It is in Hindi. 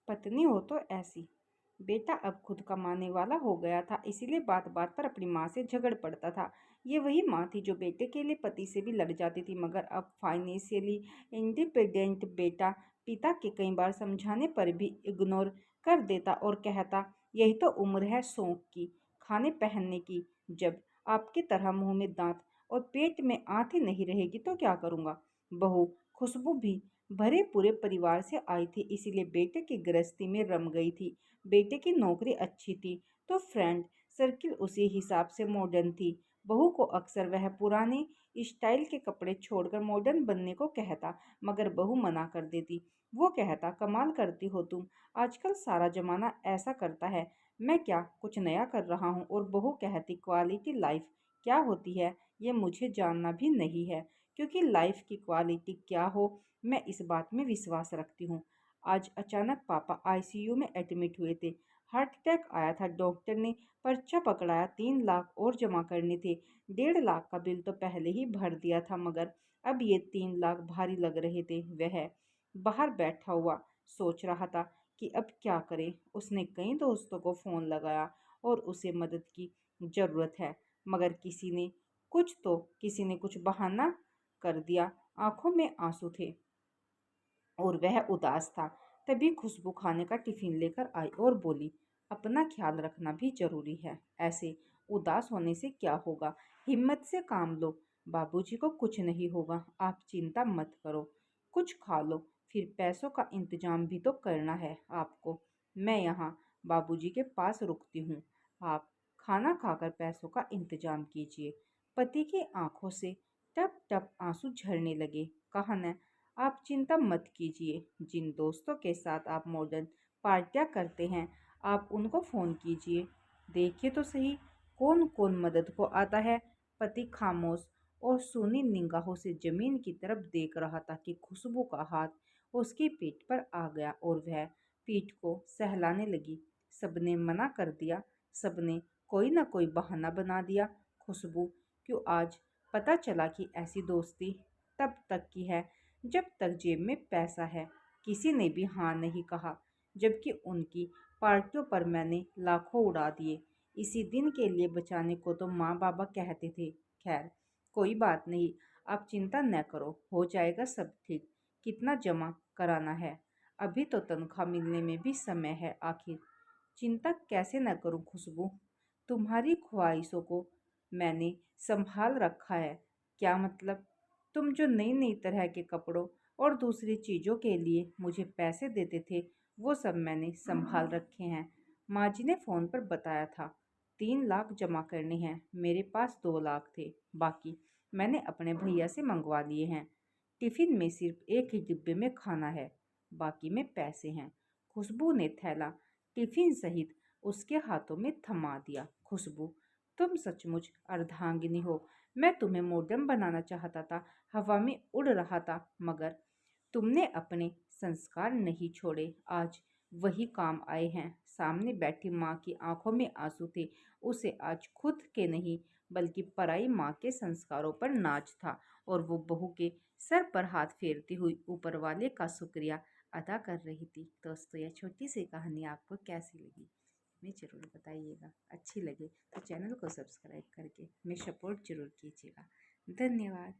पत्नी हो तो ऐसी। बेटा अब खुद कमाने वाला हो गया था, इसीलिए बात बात पर अपनी माँ से झगड़ पड़ता था। ये वही माँ थी जो बेटे के लिए पति से भी लड़ जाती थी, मगर अब फाइनेंशियली इंडिपेंडेंट बेटा पिता के कई बार समझाने पर भी इग्नोर कर देता और कहता, यही तो उम्र है शौक की, खाने पहनने की। जब आपकी तरह मुंह में दांत और पेट में आंत ही नहीं रहेगी तो क्या करूँगा। बहू खुशबू भी भरे पूरे परिवार से आई थी, इसीलिए बेटे की गृहस्थी में रम गई थी। बेटे की नौकरी अच्छी थी तो फ्रेंड सर्किल उसी हिसाब से मॉडर्न थी। बहू को अक्सर वह पुराने स्टाइल के कपड़े छोड़कर मॉडर्न बनने को कहता, मगर बहू मना कर देती। वो कहता, कमाल करती हो तुम, आजकल सारा जमाना ऐसा करता है, मैं क्या कुछ नया कर रहा हूँ। और बहू कहती, क्वालिटी लाइफ क्या होती है ये मुझे जानना भी नहीं है, क्योंकि लाइफ की क्वालिटी क्या हो मैं इस बात में विश्वास रखती हूँ। आज अचानक पापा आईसीयू में एडमिट हुए थे। हार्ट अटैक आया था। डॉक्टर ने पर्चा पकड़ाया, 3 लाख और जमा करने थे। 1.5 लाख का बिल तो पहले ही भर दिया था, मगर अब ये 3 लाख भारी लग रहे थे। वह बाहर बैठा हुआ सोच रहा था कि अब क्या करे। उसने कई दोस्तों को फ़ोन लगाया और उसे मदद की ज़रूरत है, मगर किसी ने कुछ बहाना कर दिया। आंखों में आंसू थे और वह उदास था। तभी खुशबू खाने का टिफिन लेकर आई और बोली, अपना ख्याल रखना भी जरूरी है, ऐसे उदास होने से क्या होगा, हिम्मत से काम लो, बाबूजी को कुछ नहीं होगा, आप चिंता मत करो, कुछ खा लो, फिर पैसों का इंतजाम भी तो करना है आपको। मैं यहाँ बाबूजी के पास रुकती हूँ, आप खाना खाकर पैसों का इंतजाम कीजिए। पति की आंखों से टप टप आंसू झरने लगे। कहा न, आप चिंता मत कीजिए, जिन दोस्तों के साथ आप मॉडर्न पार्टियां करते हैं आप उनको फ़ोन कीजिए, देखिए तो सही कौन कौन मदद को आता है। पति खामोश और सूनी निगाहों से जमीन की तरफ देख रहा था कि खुशबू का हाथ उसकी पीठ पर आ गया और वह पीठ को सहलाने लगी। सबने मना कर दिया, सबने कोई ना कोई बहाना बना दिया। खुशबू क्यों आज पता चला कि ऐसी दोस्ती तब तक की है जब तक जेब में पैसा है। किसी ने भी हाँ नहीं कहा, जबकि उनकी पार्टियों पर मैंने लाखों उड़ा दिए। इसी दिन के लिए बचाने को तो माँ बाबा कहते थे। खैर कोई बात नहीं, आप चिंता न करो, हो जाएगा सब ठीक। कितना जमा कराना है, अभी तो तनख्वाह मिलने में भी समय है। आखिर चिंता कैसे न करूं खुशबू, तुम्हारी ख्वाहिशों को मैंने संभाल रखा है। क्या मतलब, तुम जो नई नई तरह के कपड़ों और दूसरी चीज़ों के लिए मुझे पैसे देते थे वो सब मैंने संभाल रखे हैं। माँ जी ने फ़ोन पर बताया था 3 लाख जमा करने हैं, मेरे पास 2 लाख थे, बाकी मैंने अपने भैया से मंगवा लिए हैं। टिफ़िन में सिर्फ एक ही डिब्बे में खाना है, बाकी में पैसे हैं। खुशबू ने थैला टिफ़िन सहित उसके हाथों में थमा दिया। खुशबू, तुम सचमुच अर्धांगिनी हो। मैं तुम्हें मॉडर्न बनाना चाहता था, हवा में उड़ रहा था, मगर तुमने अपने संस्कार नहीं छोड़े। आज वही काम आए हैं। सामने बैठी माँ की आंखों में आंसू थे। उसे आज खुद के नहीं बल्कि पराई माँ के संस्कारों पर नाच था और वो बहू के सर पर हाथ फेरती हुई ऊपर वाले का शुक्रिया अदा कर रही थी। दोस्तों यह छोटी सी कहानी आपको कैसी लगी हमें ज़रूर बताइएगा। अच्छी लगे तो चैनल को सब्सक्राइब करके हमें सपोर्ट ज़रूर कीजिएगा। धन्यवाद।